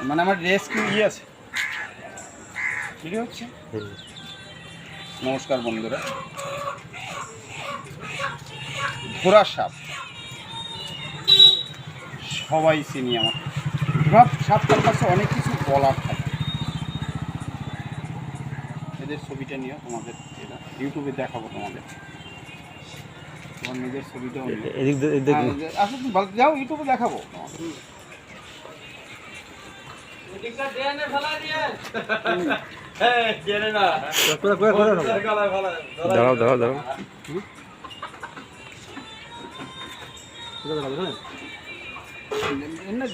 মানে আমার রেস্কিউ আছে ভিডিও হচ্ছে। নমস্কার বন্ধুরা, ঘোড়া সাপ সবাই চিনি। আমার ঘোড়া সাপটার কাছে অনেক কিছু বলার থাকে। এদের ছবিটা নিয়ে তোমাদের এটা ইউটিউবে দেখাবো, তোমাদের তোমার নিজের ছবিটাও আসলে যাও ইউটিউবে দেখাবো। দাঁড়াও দাঁড়াও দাঁড়াও,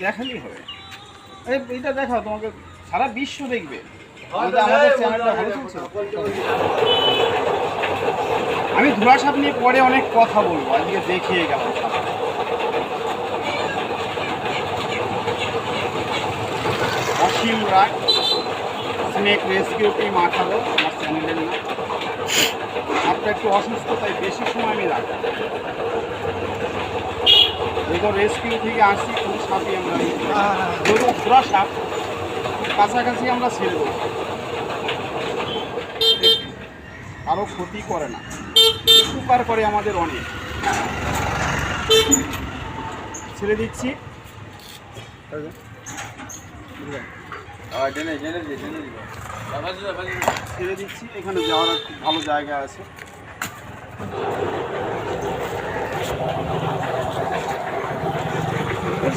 দেখালেই হবে। এইটা দেখাও, তোমাকে সারা বিশ্ব দেখবে। আমাদের চ্যানেলটা ভালো চলছে। আমি ঘোড়া সাপ নিয়ে পরে অনেক কথা বলবো, আজকে দেখিয়ে গেলাম। অসীম রায় স্নেক রেস্কিউ টিম 18 আমার চ্যানেলের নাম। আপনার একটু অসুস্থ, তাই বেশি সময় আমি রাখি। দেখো রেস্কিউ থেকে আসছি, কোনো সাপই আমরা যেহেতু ঘোড়া সাপ কাছাকাছি আমরা ছেড়ে আরও ক্ষতি করে না, উপকার করে আমাদের অনেক। ছেড়ে দিচ্ছি, ছেড়ে দিচ্ছি। এখানে যাওয়ার খুব ভালো জায়গা আছে।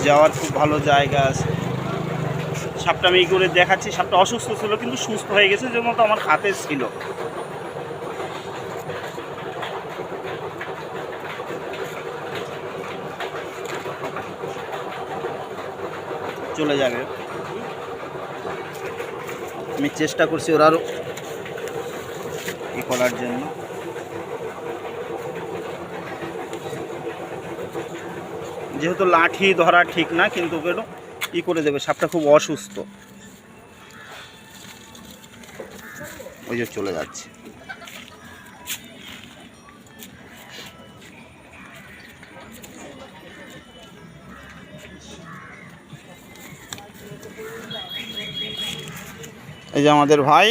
যাওয়ার খুব ভালো জায়গা আছে। সাপটা আমি করে দেখাচ্ছি। সাপটা অসুস্থ ছিল কিন্তু সুস্থ হয়ে গেছে, যে মতো আমার হাতে ছিল। চলে যাবে। আমি চেষ্টা করছি ওর আরও ই করার জন্য। যেহেতু লাঠি ধরা ঠিক না, কিন্তু ওকে ই করে দেবে। সাপটা খুব অসুস্থ, ওই যে চলে যাচ্ছে। এই যে আমাদের ভাই